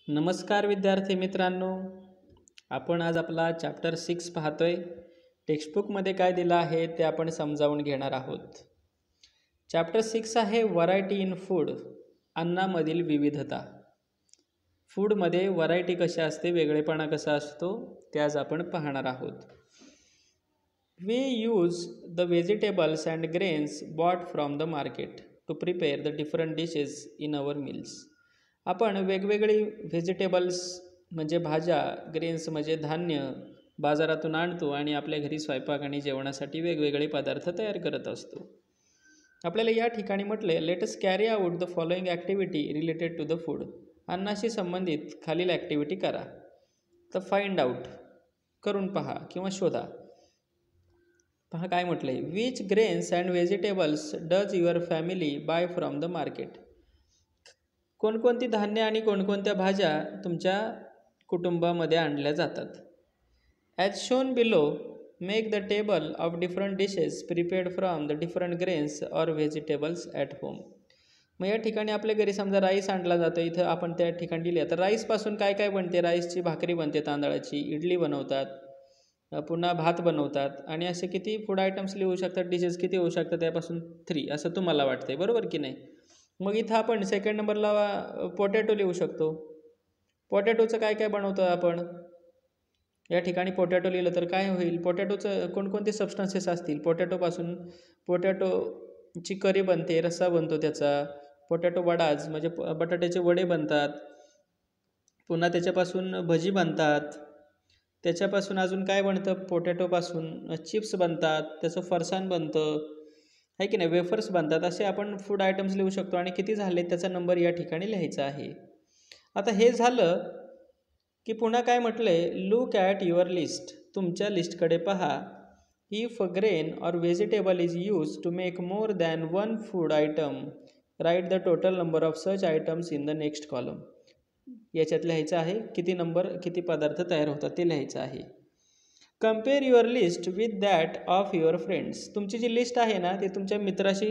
नमस्कार विद्यार्थी मित्रांनो, आपण आज आपला चॅप्टर 6 पाहतोय. टेक्स्टबुकमध्ये काय दिलं आहे ते आपण समजावून घेणार आहोत. चॅप्टर 6 आहे व्हरायटी इन फूड, अन्नामधील विविधता. फूडमध्ये व्हरायटी कशी असते, वेगळेपणा कसा असतो ते आज आपण पाहणार आहोत. We use the vegetables and grains bought from the market to prepare the different dishes in our meals. आपण वेगवेगळी व्हेजिटेबल्स म्हणजे भाज्या, ग्रेन्स म्हणजे धान्य बाजारातून आणतो आणि आपल्या घरी स्वयंपाक आणि जेवणासाठी वेगवेगळे पदार्थ तयार करत असतो. आपल्याला या ठिकाणी म्हटले, let us carry out the following activity related to the food. अन्नाशी संबंधित खालील ॲक्टिव्हिटी करा. तर फाइंड आउट करून पहा किंवा शोधा. पहा काय म्हटलं आहे, which grains and vegetables does your family buy from the market. कोणकोणती धान्य आणि कोणकोणत्या भाज्या तुमच्या कुटुंबामध्ये आणल्या जातात. As shown below, make the table of different dishes prepared from the different grains or vegetables at home. मग या ठिकाणी आपल्या घरी समजा राईस आणला जातो, इथं आपण त्या ठिकाणी दिले. तर राईसपासून काय काय बनते, राईसची भाकरी बनते, तांदळाची इडली बनवतात, पुन्हा भात बनवतात आणि असे किती फूड आयटम्स लिहू शकतात, डिशेस किती होऊ शकतात, त्यापासून 3 असं तुम्हाला वाटतंय, बरोबर की नाही. मग इथं आपण सेकंड नंबरला पोटॅटो लिहू शकतो. पोटॅटोचं काय काय बनवतो आपण, या ठिकाणी पोटॅटो लिहिलं तर काय होईल, पोटॅटोचं कोणकोणते सबस्टन्सेस असतील. पोटॅटोची करी बनते, रस्सा बनतो त्याचा. पोटॅटो वडाज म्हणजे बटाट्याचे वडे बनतात. पुन्हा त्याच्यापासून भजी बनतात. त्याच्यापासून अजून काय बनतं, पोटॅटोपासून चिप्स बनतात, त्याचं फरसाण बनतं, आहे की नाही, वेफर्स बनतात. असे आपण फूड आयटम्स लिहू शकतो आणि किती झाले त्याचा नंबर या ठिकाणी लिहायचा आहे. आता हे झालं की पुन्हा काय म्हटलंय, लुक ॲट युअर लिस्ट. तुमच्या लिस्टकडे पहा. If a grain or vegetable is use to make more than one food item, write the total number of such items in the next column. याच्यात लिहायचं आहे किती पदार्थ तयार होतात ते लिहायचं आहे. Compare your list with that of your friends. तुमची जी लिस्ट आहे ना, ती तुमच्या मित्राशी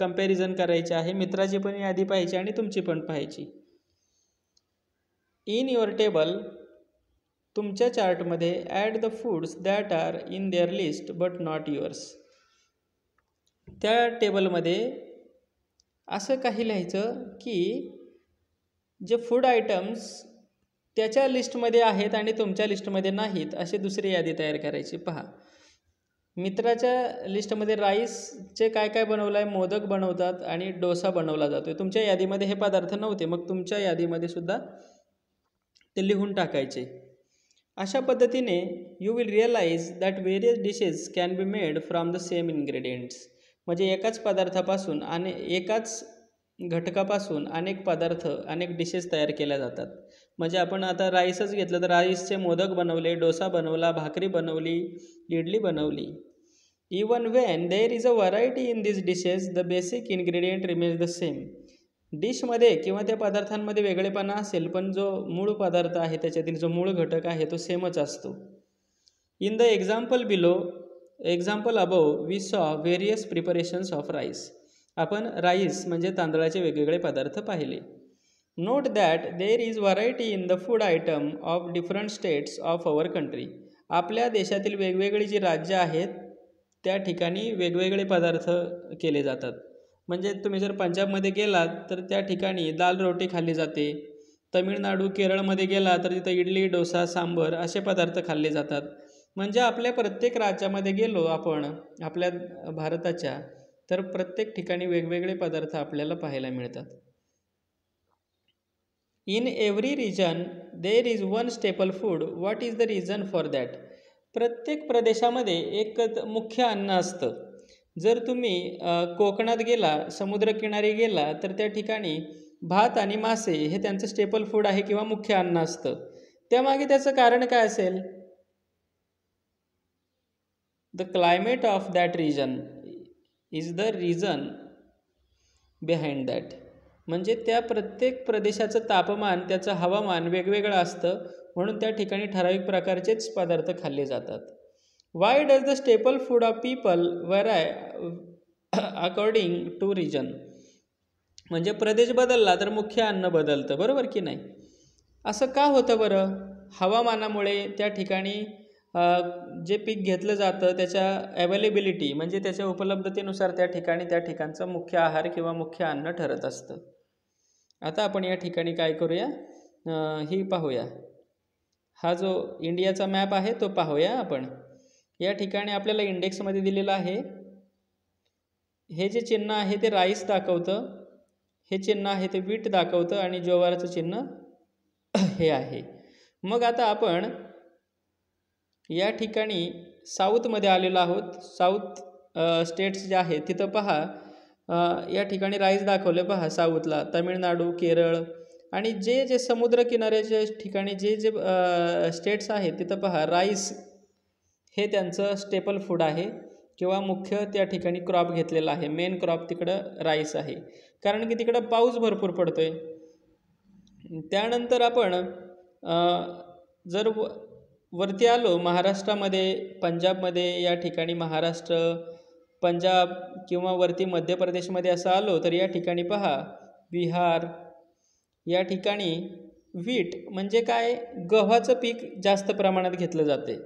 कम्पॅरिझन करायची आहे. मित्राची पण यादी पाहायची आणि तुमची पण पाहायची. इन युअर टेबल, तुमच्या चार्टमध्ये add the foods that are in their list but not yours. त्या टेबलमध्ये असं काही लिहायचं की जे फूड आयटम्स त्याच्या लिस्टमध्ये आहेत आणि तुमच्या लिस्टमध्ये नाहीत, अशी दुसरी यादी तयार करायची. पहा, मित्राच्या लिस्टमध्ये राईसचे काय काय बनवलं आहे, मोदक बनवतात आणि डोसा बनवला जातो. तुमच्या यादीमध्ये हे पदार्थ नव्हते, मग तुमच्या यादीमध्ये सुद्धा ते लिहून टाकायचे. अशा पद्धतीने you will realise that various dishes can be made from the same ingredients. म्हणजे एकाच पदार्थापासून आणि एकाच घटकापासून अनेक पदार्थ, अनेक डिशेस तयार केल्या जातात. म्हणजे आपण आता राईसच घेतलं तर राईसचे मोदक बनवले, डोसा बनवला, भाकरी बनवली, इडली बनवली. Even when there is a variety in this dishes, the basic ingredient remains the same. डिशमध्ये किंवा त्या पदार्थांमध्ये वेगळेपणा असेल, पण जो मूळ पदार्थ आहे, त्याच्यातील जो मूळ घटक आहे तो सेमच असतो. In the example above we saw various preparations of rice. आपण राईस म्हणजे तांदळाचे वेगवेगळे पदार्थ पाहिले. Note that there is variety in the food item of different states of our country. आपल्या देशातील वेगवेगळी जी राज्य आहेत त्या ठिकाणी वेगवेगळे पदार्थ केले जातात. म्हणजे तुम्ही जर पंजाबमध्ये गेलात तर त्या ठिकाणी दाल रोटी खाल्ली जाते. तमिळनाडू, केरळमध्ये गेला तर तिथं इडली, डोसा, सांबर असे पदार्थ खाल्ले जातात. म्हणजे आपल्या प्रत्येक राज्यामध्ये गेलो आपण आपल्या भारताच्या, तर प्रत्येक ठिकाणी वेगवेगळे पदार्थ आपल्याला पाहायला मिळतात. In every region there is one staple food. What is the reason for that. प्रत्येक प्रदेशामध्ये एक मुख्य अन्न असतं. जर तुम्ही कोकणात गेला, समुद्रकिनारी गेला, तर त्या ठिकाणी भात आणि मासे हे त्यांचं स्टेपल फूड आहे किंवा मुख्य अन्न असतं. त्यामागे त्याचं कारण काय असेल, the climate of that region is the reason behind that. म्हणजे त्या प्रत्येक प्रदेशाचं तापमान, त्याचं हवामान वेगवेगळं असतं, म्हणून त्या ठिकाणी ठराविक प्रकारचेच पदार्थ खाल्ले जातात. Why does the staple food of people vary according to region. म्हणजे प्रदेश बदलला तर मुख्य अन्न बदलतं, बरोबर की नाही. असं का होतं बरं? हवामानामुळे त्या ठिकाणी जे पीक घेतलं जातं त्याच्या अवेलेबिलिटी म्हणजे त्याच्या उपलब्धतेनुसार त्या ठिकाणी त्या ठिकाणचं मुख्य आहार किंवा मुख्य अन्न ठरत असतं. आता आपण या ठिकाणी काय करूया, ही पाहूया. हा जो इंडियाचा मॅप आहे तो पाहूया आपण. या ठिकाणी आपल्याला इंडेक्समध्ये दिलेला आहे. हे जे चिन्ह आहे ते राईस दाखवतं, हे चिन्ह आहे ते व्हीट दाखवतं आणि ज्वारीचं चिन्ह हे आहे. मग आता आपण या ठिकाणी साऊथमध्ये आलेलो आहोत. साऊथ स्टेट्स जे आहेत तिथं पहा, या ठिकाणी राईस दाखवले पहा. साऊथला तामिळनाडू, केरळ आणि जे जे समुद्र किनाऱ्याच्या ठिकाणी जे जे स्टेट्स आहेत तिथं पहा राईस हे त्यांचं स्टेपल फूड आहे किंवा मुख्य त्या ठिकाणी क्रॉप घेतलेला आहे. मेन क्रॉप तिकडं राईस आहे, कारण की तिकडं पाऊस भरपूर पडतोय. त्यानंतर आपण जर वरती आलो महाराष्ट्रामध्ये, पंजाबमध्ये, या ठिकाणी महाराष्ट्र, पंजाब किंवा वरती मध्य प्रदेशमध्ये असं आलो तर या ठिकाणी पहा बिहार, या ठिकाणी व्हीट म्हणजे काय, गव्हाचं पीक जास्त प्रमाणात घेतलं जाते.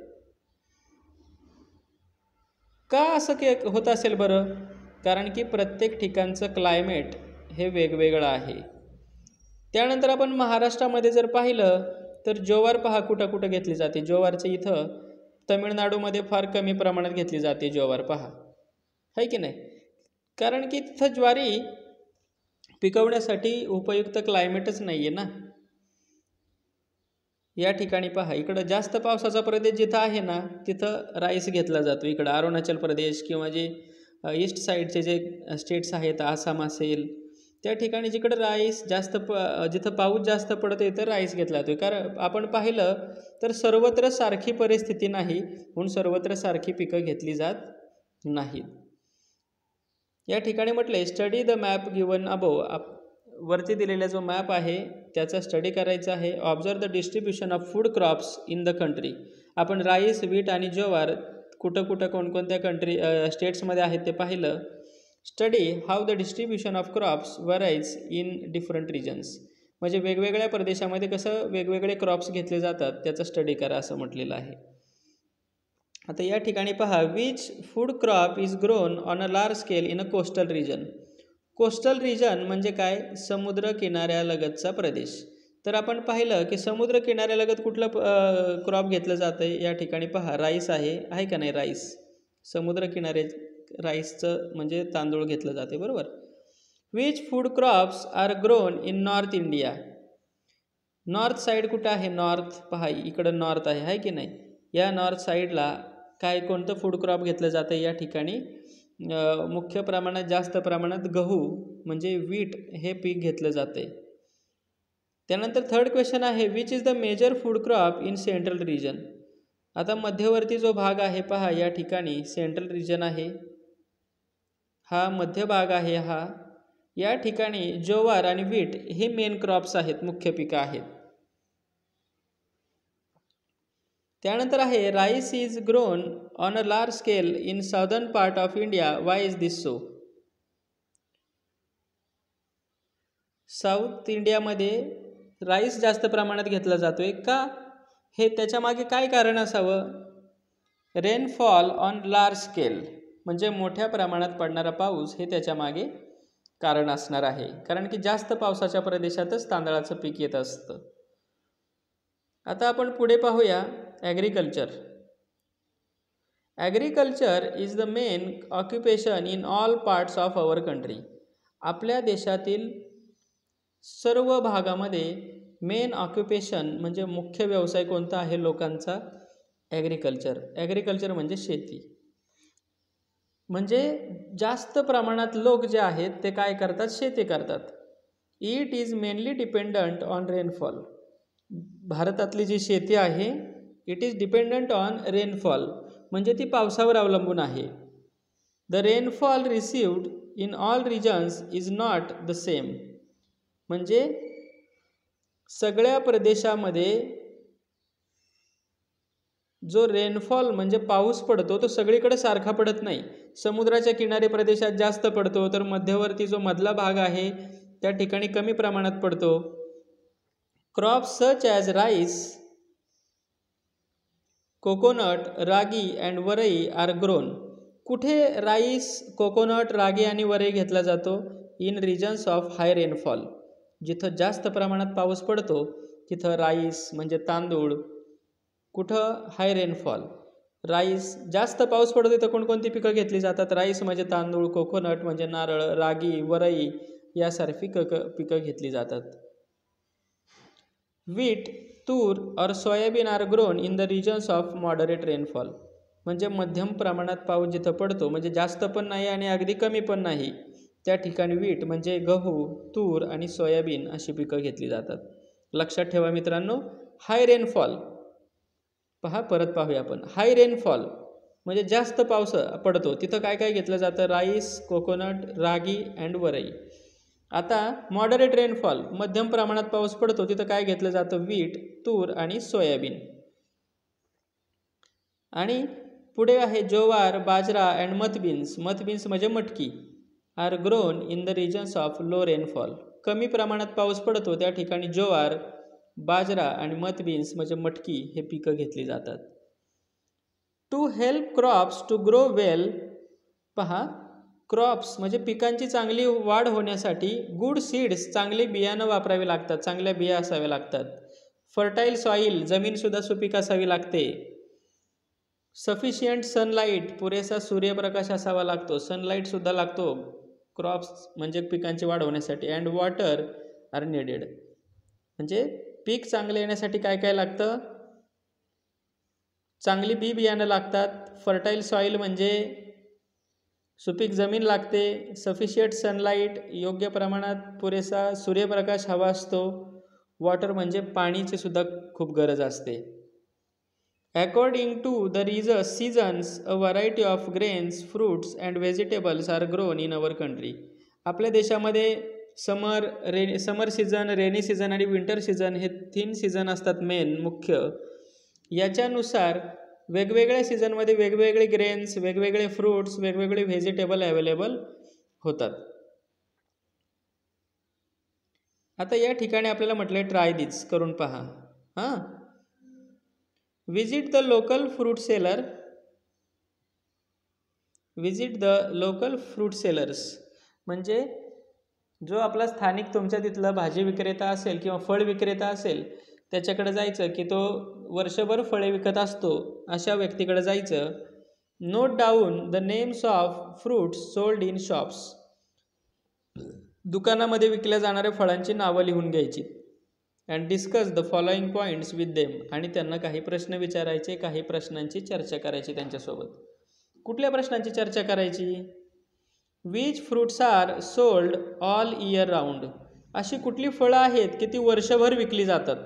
का असं होत असेल बरं? कारण की प्रत्येक ठिकाणचं क्लायमेट हे वेगवेगळं आहे. त्यानंतर आपण महाराष्ट्रामध्ये जर पाहिलं तर ज्वार पहा कुठं कुठं घेतली जाते. ज्वारचं इथं तमिळनाडूमध्ये फार कमी प्रमाणात घेतली जाते ज्वार पहा, आहे की नाही? कारण की तिथं ज्वारी पिकवण्यासाठी उपयुक्त क्लायमेटच नाही आहे ना. या ठिकाणी पहा इकडं जास्त पावसाचा प्रदेश जिथं आहे ना तिथं राईस घेतला जातो. इकडं अरुणाचल प्रदेश किंवा जे ईस्ट साईडचे जे स्टेट्स आहेत, आसाम असेल, त्या ठिकाणी जिकडं राईस जास्त जिथं पाऊस जास्त पडतो तर राईस घेतला जातो. कारण आपण पाहिलं तर सर्वत्र सारखी परिस्थिती नाही, म्हणून सर्वत्र सारखी पिकं घेतली जात नाहीत. या ठिकाणी म्हटले study the map given above. वरती दिलेला जो मॅप आहे त्याचा स्टडी करायचा आहे. Observe the distribution of food crops in the country. आपण राईस, व्हीट आणि ज्वार कुठं कुठं कोणकोणत्या स्टेट्समध्ये आहेत ते पाहिलं. Study how the distribution of crops varies in different regions. म्हणजे वेगवेगळ्या प्रदेशामध्ये कसं वेगवेगळे क्रॉप्स घेतले जातात त्याचा स्टडी करा असं म्हटलेलं आहे. आता या ठिकाणी पहा, which food crop is grown on a large scale in a coastal region. Coastal region म्हणजे काय, समुद्र किनाऱ्यालगतचा प्रदेश. तर आपण पाहिलं की समुद्र किनाऱ्यालगत कुठलं क्रॉप घेतलं जातं. या ठिकाणी पहा राईस आहे का नाही, राईस. समुद्र किनारे राईसचं म्हणजे तांदूळ घेतलं जाते, बरोबर. Which food crops are grown in north India. North side कुठं आहे, नॉर्थ पहा इकडं नॉर्थ आहे की नाही. या नॉर्थ साईडला काय कोणतं फूड क्रॉप घेतलं जातं, या ठिकाणी मुख्य प्रमाणात जास्त प्रमाणात गहू म्हणजे व्हीट हे पीक घेतलं जाते. त्यानंतर थर्ड क्वेश्चन आहे, which is the major food crop in central region. आता मध्यवर्ती जो भाग आहे पहा, या ठिकाणी सेंट्रल रिजन आहे, हा मध्य भाग आहे हा. या ठिकाणी ज्वार आणि व्हीट हे मेन क्रॉप्स आहेत, मुख्य पिकं आहेत. त्यानंतर आहे rice is grown on a large scale in southern part of India, Y is this so. South इंडियामध्ये राईस जास्त प्रमाणात घेतला जातोय का, हे त्याच्या मागे काय कारण असावं. रेनफॉल ऑन लार्ज स्केल म्हणजे मोठ्या प्रमाणात पडणारा पाऊस हे त्याच्या मागे कारण असणार आहे. कारण की जास्त पावसाच्या प्रदेशातच तांदळाचं पीक येत असतं. आता आपण पुढे पाहूया agriculture. Agriculture is the main occupation in all parts of our country. आपल्या देशातील सर्व भागामध्ये मेन ऑक्युपेशन म्हणजे मुख्य व्यवसाय कोणता आहे लोकांचा, ॲग्रिकल्चर. ॲग्रिकल्चर म्हणजे शेती. म्हणजे जास्त प्रमाणात लोक जे आहेत ते काय करतात, शेती करतात. It is mainly dependent on rainfall. भारतातली जी शेती आहे it is dependent on rainfall म्हणजे ती पावसावर अवलंबून आहे. The rainfall received in all regions is not the same. म्हणजे सगळ्या प्रदेशामध्ये जो रेनफॉल म्हणजे पाऊस पडतो तो सगळीकडे सारखा पडत नाही. समुद्राच्या किनारी प्रदेशात जास्त पडतो, तर मध्यवर्ती जो मधला भाग आहे त्या ठिकाणी कमी प्रमाणात पडतो. Crops such as rice, coconut, ragi and varai are grown. कुठे राईस, कोकोनट, रागी आणि वरई घेतला जातो? In regions of high rainfall. जिथं जास्त प्रमाणात पाऊस पडतो तिथं राईस म्हणजे तांदूळ. कुठं? हाय रेनफॉल. राईस जास्त पाऊस पडतो तिथं कोणकोणती पिकं घेतली जातात? राईस म्हणजे तांदूळ, कोकोनट म्हणजे नारळ, रागी, वरई यासारखी पिकं घेतली जातात. वीट, तूर और soybean are grown in the regions of moderate rainfall. म्हणजे मध्यम प्रमाणात पाऊस जिथं पडतो, म्हणजे जास्त पण नाही आणि अगदी कमी पण नाही, त्या ठिकाणी वीट म्हणजे गहू, तूर आणि सोयाबीन अशी पिकं घेतली जातात. लक्षात ठेवा मित्रांनो, हाय रेनफॉल. पहा, परत पाहूया आपण. हाय रेनफॉल म्हणजे जास्त पाऊस पडतो तिथं काय काय घेतलं जातं? Rice, coconut, ragi and varai. आता मॉडरेट रेनफॉल, मध्यम प्रमाणात पाऊस पडतो तिथं काय घेतलं जातं? वीट, तूर आणि सोयाबीन. आणि पुढे आहे ज्वार, बाजरा अँड मथबीन्स. मथबीन्स म्हणजे मटकी. Are grown in the regions of low rainfall. कमी प्रमाणात पाऊस पडतो त्या ठिकाणी ज्वार, बाजरा आणि मथबीन्स म्हणजे मटकी हे पिकं घेतली जातात. To help crops to grow well. पहा, क्रॉप्स म्हणजे पिकांची चांगली वाढ होण्यासाठी गुड सीड्स, चांगले बियाणं वापरावे लागतात, चांगल्या बिया असाव्या लागतात. फर्टाईल सॉईल, जमीनसुद्धा सुपीक असावी लागते. सफिशियंट सनलाईट, पुरेसा सूर्यप्रकाश असावा लागतो. सनलाईटसुद्धा लागतो क्रॉप्स म्हणजे पिकांची वाढ होण्यासाठी. And water are needed. म्हणजे पीक चांगले येण्यासाठी काय काय लागतं? चांगली बियाणं लागतात. फर्टाईल सॉईल म्हणजे सुपीक जमीन लागते. सफिशियंट सनलाईट, योग्य प्रमाणात पुरेसा सूर्यप्रकाश हवा असतो. वॉटर म्हणजे पाणीची सुद्धा खूप गरज असते. According to the seasons a variety of grains, fruits and vegetables are grown in our country. आपल्या देशामध्ये समर सीझन, रेनी सीझन आणि विंटर सीझन हे 3 सीझन असतात मेन, मुख्य. याच्यानुसार वेगवेगळ्या सीझनमध्ये वेगवेगळे ग्रेन्स, वेगवेगळे फ्रूट्स, वेगवेगळे व्हेजिटेबल अवेलेबल होतात. आता या ठिकाणी आपल्याला म्हटलंय ट्राय दिस, करून पहा. हां, visit the local fruit seller. Visit the local fruit sellers म्हणजे जो आपला स्थानिक तुमच्या तिथला भाजी विक्रेता असेल किंवा फळ विक्रेता असेल त्याच्याकडे जायचं, की तो वर्षभर फळे विकत असतो, अशा व्यक्तीकडे जायचं. Note down the names of fruits sold in shops. दुकानामध्ये विकल्या जाणाऱ्या फळांची नावं लिहून घ्यायची. And discuss the following points with them. आणि त्यांना काही प्रश्न विचारायचे, काही प्रश्नांची चर्चा करायची त्यांच्यासोबत. कुठल्या प्रश्नांची चर्चा करायची? Which fruits are sold all year round. अशी कुठली फळं आहेत की ती वर्षभर विकली जातात?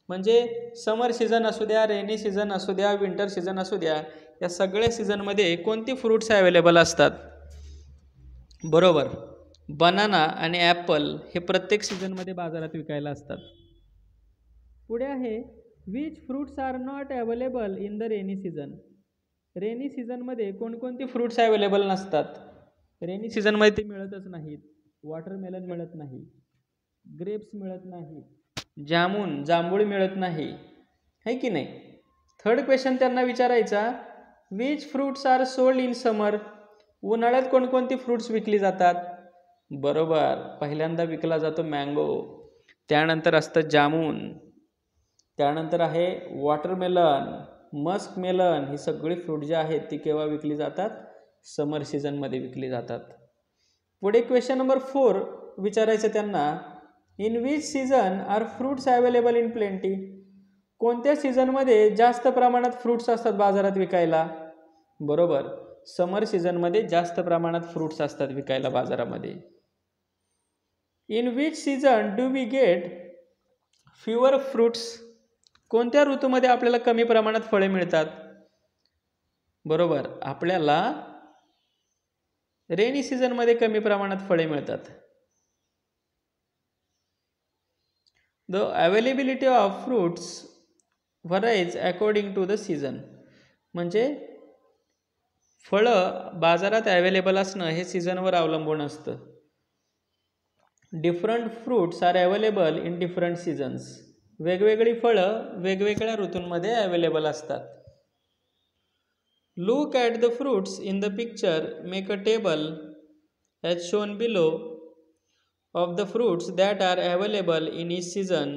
म्हणजे समर सीझन असू द्या, रेनी सीझन असू द्या, विंटर सीझन असू द्या, या सगळ्या सीझनमध्ये कोणती फ्रूट्स अवेलेबल असतात? बरोबर, बनाना आणि ॲपल हे प्रत्येक सीझनमध्ये बाजारात विकायला असतात. पुढे आहे which fruits are not available in the rainy season. Rainy सीझनमध्ये कोणकोणती फ्रूट्स अवेलेबल नसतात? रेनी सीझनमध्ये ते मिळतच नाहीत. वॉटरमेलन मिळत नाही, ग्रेप्स मिळत नाहीत, जांभूळ मिळत नाही, है की नाही? थर्ड क्वेश्चन त्यांना विचारायचा, which fruits are sold in summer. उन्हाळ्यात कोणकोणती फ्रूट्स विकली जातात? बरोबर, पहिल्यांदा विकला जातो मँगो, त्यानंतर असतं जामून, त्यानंतर आहे वॉटरमेलन, मस्क मेलन. ही सगळी फ्रूट जी आहेत ती केव्हा विकली जातात? समर सीझनमध्ये विकली जातात. पुढे क्वेश्चन नंबर 4 विचारायचं त्यांना, in which season are fruits available in plenty. कोणत्या सीझनमध्ये जास्त प्रमाणात फ्रूट्स असतात बाजारात विकायला? बरोबर, समर सीझनमध्ये जास्त प्रमाणात फ्रूट्स असतात विकायला बाजारामध्ये. In which season do we get fewer fruits. कोणत्या ऋतूमध्ये आपल्याला कमी प्रमाणात फळे मिळतात? बरोबर, आपल्याला रेनी सीझनमध्ये कमी प्रमाणात फळे मिळतात. The availability of fruits varies according to the season. म्हणजे फळं बाजारात अवेलेबल असणं हे सीझनवर अवलंबून असतं. Different fruits are available in different seasons. वेगवेगळी फळं वेगवेगळ्या ऋतूंमध्ये अवेलेबल असतात. Look at the fruits in the picture, make a table as shown below of the fruits that are available in each season.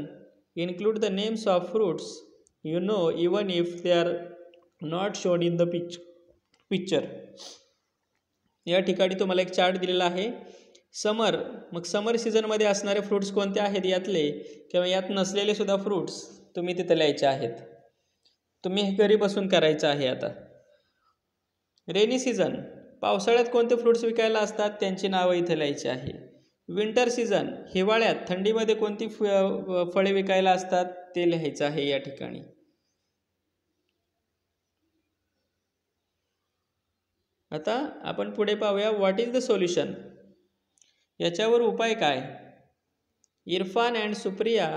Include the names of fruits you know even if they are not shown in the picture. या ठिकाणी तुम्हाला एक chart दिलेला आहे. मग समर सीझनमध्ये असणारे fruits कोणते आहेत यातले किंवा यात नसलेले सुद्धा फ्रूट्स तुम्ही तिथे लिहायचे आहेत. तुम्ही हे घरी बसून करायचं आहे. आता रेनी सीझन, पावसाळ्यात कोणते फ्रूट्स विकायला असतात त्यांची नावं इथे लिहायची आहे. विंटर सीझन, हिवाळ्यात थंडीमध्ये कोणती फळे विकायला असतात ते लिहायचं आहे या ठिकाणी. आता आपण पुढे पाहूया व्हॉट इज द सोल्युशन. याच्यावर उपाय काय. Irfan and Supriya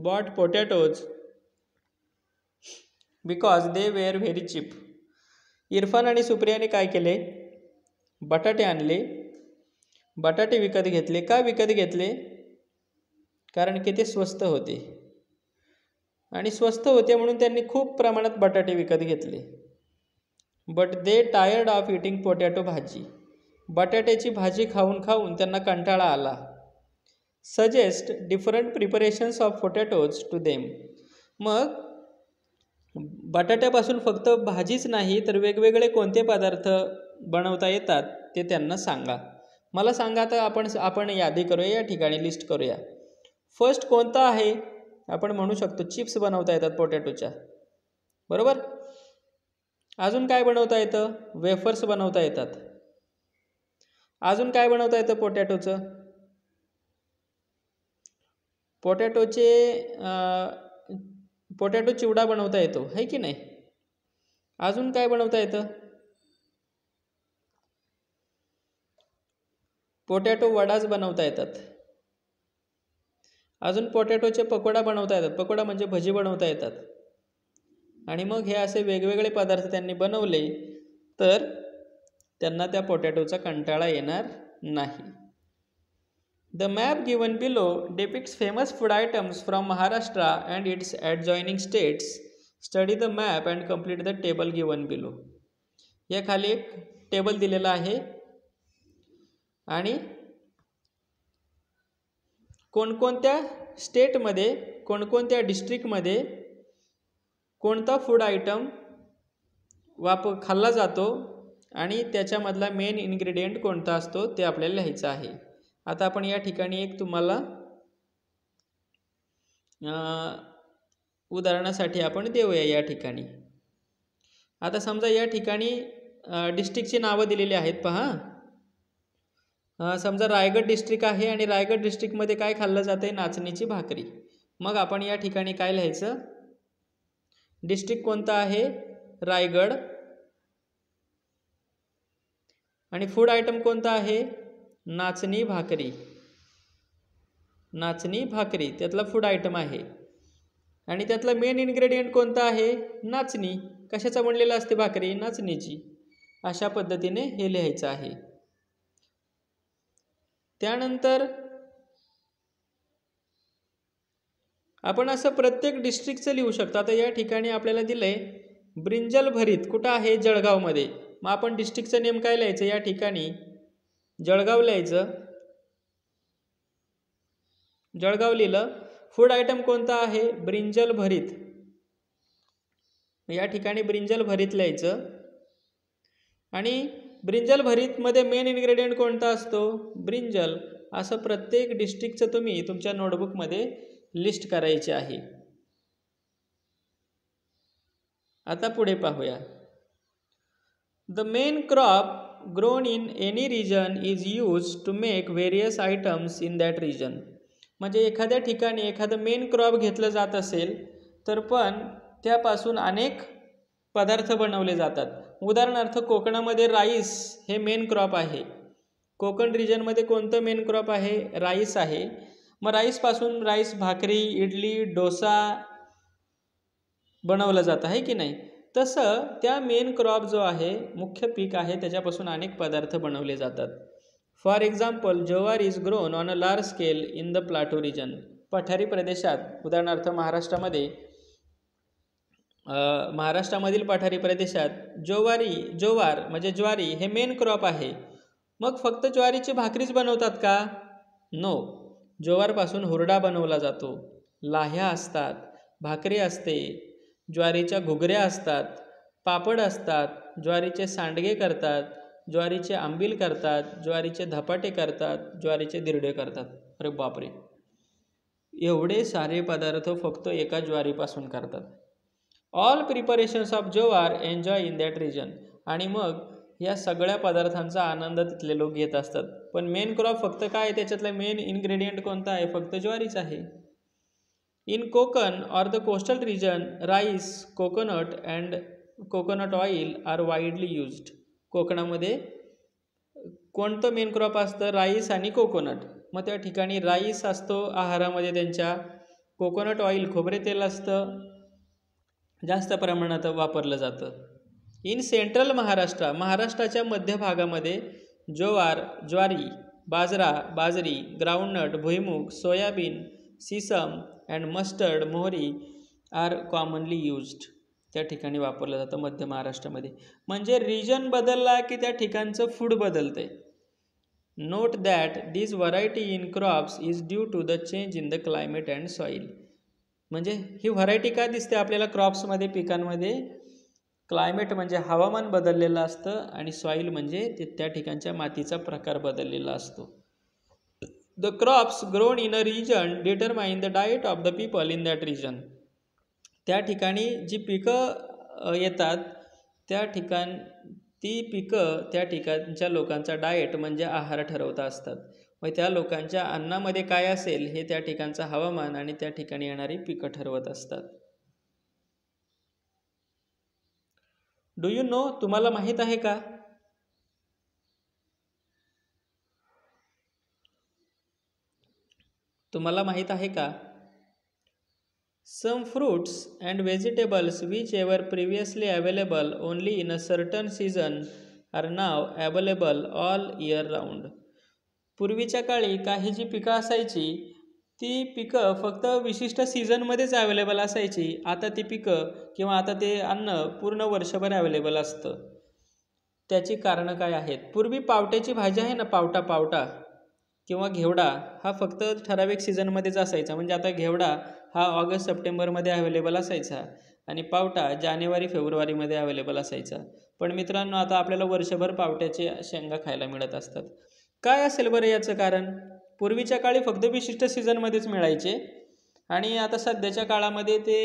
bought potatoes because they were very cheap. Irfan आणि सुप्रियाने काय केले, बटाटे आणले, बटाटे विकत घेतले. का विकत घेतले, कारण की ते स्वस्त होते आणि स्वस्त होते म्हणून त्यांनी खूप प्रमाणात बटाटे विकत घेतले. But they tired of eating potato bhaji. बटाट्याची भाजी खाऊन खाऊन त्यांना कंटाळा आला. Suggest different preparations of potatoes to them. मग बटाट्यापासून फक्त भाजीच नाही तर वेगवेगळे कोणते पदार्थ बनवता येतात ते त्यांना सांगा. मला सांगा. तर आपण यादी करूया, या ठिकाणी लिस्ट करूया. फर्स्ट कोणता आहे, आपण म्हणू शकतो चिप्स बनवता येतात पोटॅटोच्या, बरोबर. अजून काय बनवता येतं, वेफर्स बनवता येतात. अजून काय बनवता येतं पोटॅटोचं, पोटॅटो चिवडा बनवता येतो, है की नाही. अजून काय बनवता येतं, पोटॅटो वडाच बनवता येतात. अजून पोटॅटोचे पकोडा बनवता येतात. पकोडा म्हणजे भजी बनवता येतात. आणि मग हे असे वेगवेगळे पदार्थ त्यांनी बनवले तर त्यांना त्या पोटॅटोचा कंटाळा येणार नाही. The map given below depicts famous food items from Maharashtra and its adjoining states. Study the map and complete the table given below. या खाली एक टेबल दिलेला आहे आणि कोणकोणत्या स्टेटमध्ये कोणकोणत्या डिस्ट्रिक्टमध्ये कोणता फूड आयटम खाल्ला जातो आणि त्याच्यामधला मेन इन्ग्रेडियंट कोणता असतो ते आपल्याला लिहायचं आहे. आता आपण या ठिकाणी एक तुम्हाला उदाहरणासाठी आपण देऊया या ठिकाणी. आता समजा या ठिकाणी डिस्ट्रिक्टची नावं दिलेली आहेत पहा. समजा रायगड डिस्ट्रिक्ट आहे आणि रायगड डिस्ट्रिक्टमध्ये काय खाल्लं जाते, नाचणीची भाकरी. मग आपण या ठिकाणी काय लिहायचं, डिस्ट्रिक्ट कोणता आहे, रायगड, आणि फूड आयटम कोणता आहे, नाचणी भाकरी. नाचणी भाकरी त्यातला फूड आयटम आहे आणि त्यातला मेन इन्ग्रेडियंट कोणता आहे, नाचणी. कशाचा बनलेला असते भाकरी, नाचणीची. अशा पद्धतीने हे लिहायचं आहे. त्यानंतर आपण असं प्रत्येक डिस्ट्रिक्टचं लिहू शकतो. आता या ठिकाणी आपल्याला दिलंय ब्रिंजल भरीत, कुठं आहे, जळगावमध्ये. मग आपण डिस्ट्रिक्टचं नेम काय लिहायचं, या ठिकाणी जळगाव लिहायचं. जळगाव लिहिलं. फूड आयटम कोणता आहे, ब्रिंजल भरीत. या ठिकाणी ब्रिंजल भरीत लिहायचं. आणि ब्रिंजल भरीतमध्ये मेन इन्ग्रेडियंट कोणता असतो, ब्रिंजल. असं प्रत्येक डिस्ट्रिक्टचं तुम्ही तुमच्या नोटबुकमध्ये लिस्ट करायची आहे. आता पुढे पाहूया. The main crop grown in any region is use to make various items in that region. म्हणजे एखाद्या ठिकाणी एखादं मेन क्रॉप घेतलं जात असेल तर पण त्यापासून अनेक पदार्थ बनवले जातात. उदाहरणार्थ कोकणामध्ये राईस हे मेन क्रॉप आहे. कोकण रिजनमध्ये कोणतं मेन क्रॉप आहे, राईस आहे. मग राईसपासून राईस भाकरी, इडली, डोसा बनवलं जातं, आहे की नाही. तसं त्या मेन क्रॉप जो आहे, मुख्य पीक आहे, त्याच्यापासून अनेक पदार्थ बनवले जातात. For example, jowar is grown on a large scale in the plateau region. पठारी प्रदेशात उदाहरणार्थ महाराष्ट्रामधील पठारी प्रदेशात ज्वार म्हणजे ज्वारी हे मेन क्रॉप आहे. मग फक्त ज्वारीची भाकरीच बनवतात का? नो. ज्वारपासून हुरडा बनवला जातो, लाह्या असतात, भाकरी असते, ज्वारीच्या घुगऱ्या असतात, पापड असतात, ज्वारीचे सांडगे करतात, ज्वारीचे आंबील करतात, ज्वारीचे धपाटे करतात, ज्वारीचे दिरडे करतात. अरे बापरे, एवढे सारे पदार्थ फक्त एका ज्वारीपासून करतात. All preparations of jowar enjoy in that region. आणि मग या सगळ्या पदार्थांचा आनंद तिथले लोक घेत असतात. पण मेन क्रॉप फक्त काय आहे, त्याच्यातला मेन इन्ग्रेडियंट कोणता आहे? फक्त ज्वारीच आहे. In Konkan or the coastal region rice, coconut and coconut oil are widely used. कोकणामध्ये कोणतं मेन क्रॉप असतं? राईस आणि कोकोनट. मग त्या ठिकाणी राईस असतो आहारामध्ये त्यांच्या, कोकोनट ऑइल खोबरे तेल असतं, जास्त प्रमाणात वापरलं जातं. इन सेंट्रल महाराष्ट्राच्या मध्य भागामध्ये ज्वारी, बाजरी, ग्राउंडनट, भुईमूग, सोयाबीन, सीसम अँड मस्टर्ड, मोहरी आर कॉमनली यूज्ड. त्या ठिकाणी वापरलं जातं मध्य महाराष्ट्रामध्ये. म्हणजे रिजन बदलला की त्या ठिकाणचं फूड बदलते. Note that this variety in crops is due to the change in the climate and soil. म्हणजे ही व्हरायटी का दिसते आपल्याला क्रॉप्समध्ये, पिकांमध्ये? क्लायमेट म्हणजे हवामान बदललेलं असतं आणि सॉईल म्हणजे त्या ठिकाणच्या मातीचा प्रकार बदललेला असतो. The crops grown in a region determine the diet of the people in that region. त्या ठिकाणी जी पिकं येतात ती पिकं त्या ठिकाणच्या लोकांचा डाएट म्हणजे आहार ठरवता असतात. मग त्या लोकांच्या अन्नामध्ये काय असेल हे त्या ठिकाणचं हवामान आणि त्या ठिकाणी येणारी पिकं ठरवत असतात. डू यू नो, तुम्हाला माहीत आहे का? तुम्हाला माहीत आहे का? Some fruits and vegetables which were previously available only in a certain season are now available all year round. पूर्वीच्या काळी काही जी पिकं असायची ती पिकं फक्त विशिष्ट सीझनमध्येच अवेलेबल असायची. आता ती पिकं किंवा आता ते अन्न पूर्ण वर्षभर अवेलेबल असतं. त्याची कारणं काय आहेत? पूर्वी पावट्याची भाजी आहे ना, पावटा किंवा घेवडा हा फक्त ठराविक सीझनमध्येच असायचा. म्हणजे आता घेवडा हा ऑगस्ट सप्टेंबरमध्ये अवेलेबल असायचा आणि पावटा जानेवारी फेब्रुवारीमध्ये अवेलेबल असायचा. पण मित्रांनो, आता आपल्याला वर्षभर पावट्याचे शेंगा खायला मिळत असतात. काय असेल बरं याचं कारण? पूर्वीच्या काळी फक्त विशिष्ट सीझनमध्येच मिळायचे आणि आता सध्याच्या काळामध्ये ते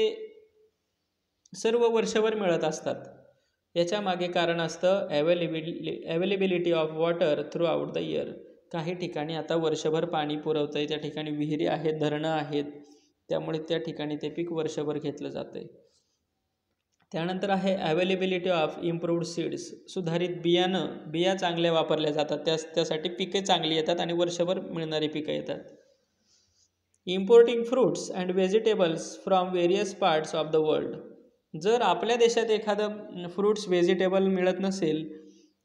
सर्व वर्षभर मिळत असतात. याच्या मागे कारण असतं availability of water through out the year. काही ठिकाणी आता वर्षभर पाणी पुरवतं आहे, त्या ठिकाणी विहिरी आहेत, धरणं आहेत, त्यामुळे त्या ठिकाणी ते पीक वर्षभर घेतलं जातं आहे. त्यानंतर आहे अवेलेबिलिटी ऑफ इम्प्रूव्ड सीड्स. सुधारित बिया चांगल्या वापरल्या जातात, त्यासाठी पिके चांगली येतात आणि वर्षभर मिळणारी पिकं येतात. Importing fruits and vegetables from various parts of the world. जर आपल्या देशात एखादं फ्रूट्स व्हेजिटेबल मिळत नसेल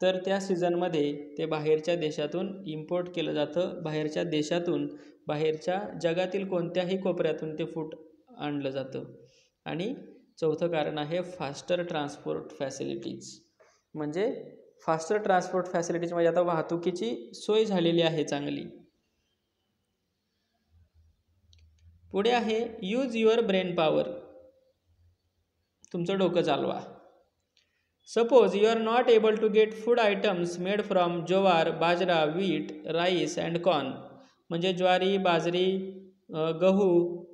तर त्या सीझनमध्ये ते बाहेरच्या देशातून इम्पोर्ट केलं जातं. बाहेरच्या देशातून, बाहेरच्या जगातील कोणत्याही कोपऱ्यातून ते फ्रूट आणलं जातं. आणि चौथं कारण आहे फास्टर ट्रान्सपोर्ट फॅसिलिटीज. म्हणजे फास्टर ट्रान्सपोर्ट फॅसिलिटीज म्हणजे आता वाहतुकीची सोय झालेली आहे चांगली. पुढे आहे यूज युअर ब्रेन पॉवर. तुमचं डोकं चालवा. Suppose you are not able to get food items made from jowar, bajra, wheat, rice and corn. म्हणजे ज्वारी, बाजरी, गहू,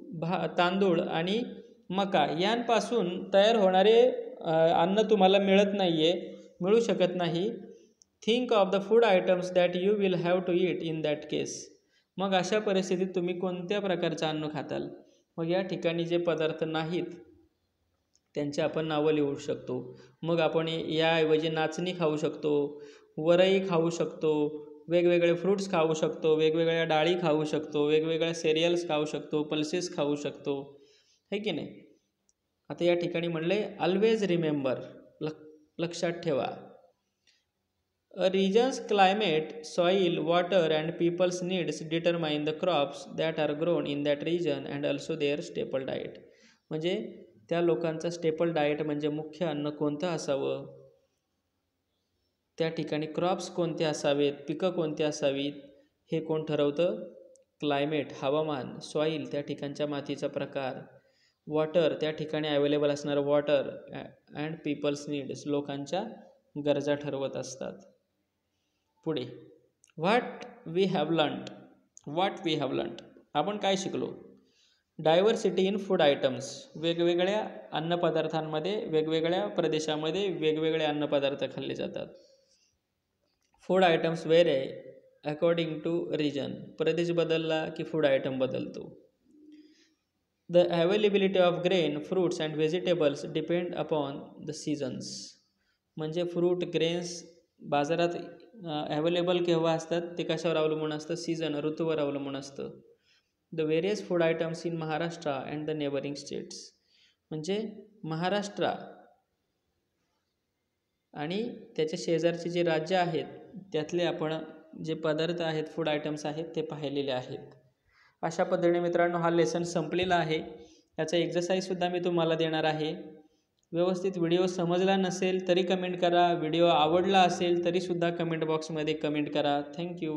तांदूळ आणि मका यांपासून तयार होणारे अन्न तुम्हाला मिळू शकत नाही. Think of the food items that you will have to eat in that case. मग अशा परिस्थितीत तुम्ही कोणत्या प्रकारचं अन्न खाताल? मग या ठिकाणी जे पदार्थ नाहीत त्यांचे आपण नावं लिहू शकतो. मग आपण याऐवजी नाचणी खाऊ शकतो, वरई खाऊ शकतो, वेगवेगळे फ्रूट्स खाऊ शकतो, वेगवेगळ्या डाळी खाऊ शकतो, वेगवेगळ्या सिरियल्स खाऊ शकतो, पल्सेस खाऊ शकतो, है की नाही? आता या ठिकाणी म्हणले ऑलवेज रिमेंबर, लक्षात ठेवा. A region's climate, soil, water and people's needs determine the crops that are grown in that region and also their staple diet. म्हणजे त्या लोकांचा स्टेपल डाएट म्हणजे मुख्य अन्न कोणतं असावं, त्या ठिकाणी क्रॉप्स कोणते असावेत, पिकं कोणती असावीत हे कोण ठरवतं? क्लायमेट, हवामान, सॉईल त्या ठिकाणच्या मातीचा प्रकार, वॉटर त्या ठिकाणी अवेलेबल असणारं वॉटर अँड पीपल्स नीड्स लोकांच्या गरजा ठरवत असतात. पुढे व्हॉट वी हॅव लर्न्ड, आपण काय शिकलो? डायव्हर्सिटी इन फूड आयटम्स, वेगवेगळ्या अन्नपदार्थांमध्ये वेगवेगळ्या प्रदेशामध्ये वेगवेगळे अन्नपदार्थ खाल्ले जातात. Food items vary according to region, प्रदेश बदलला की फूड आयटम बदलतो. The availability of grain, fruits and vegetables depend upon the seasons, म्हणजे फ्रूट ग्रेन्स बाजारात अवेलेबल केव्हा असतात ते कशावर अवलंबून असतं? सीझन, ऋतूवर अवलंबून असतं. The various food items in Maharashtra and the neighbouring states, म्हणजे महाराष्ट्र आणि त्याच्या शेजारचे जे राज्य आहेत त्यातले आपण जे पदार्थ आहेत, फूड आयटम्स आहेत ते पाहिलेले आहेत. अशा पद्धतीने मित्रांनो हा लेसन संपलेला आहे. याचा एक्झरसाईजसुद्धा मी तुम्हाला देणार आहे. व्यवस्थित व्हिडिओ समजला नसेल तरी कमेंट करा, व्हिडिओ आवडला असेल तरीसुद्धा कमेंट बॉक्समध्ये कमेंट करा. थँक्यू.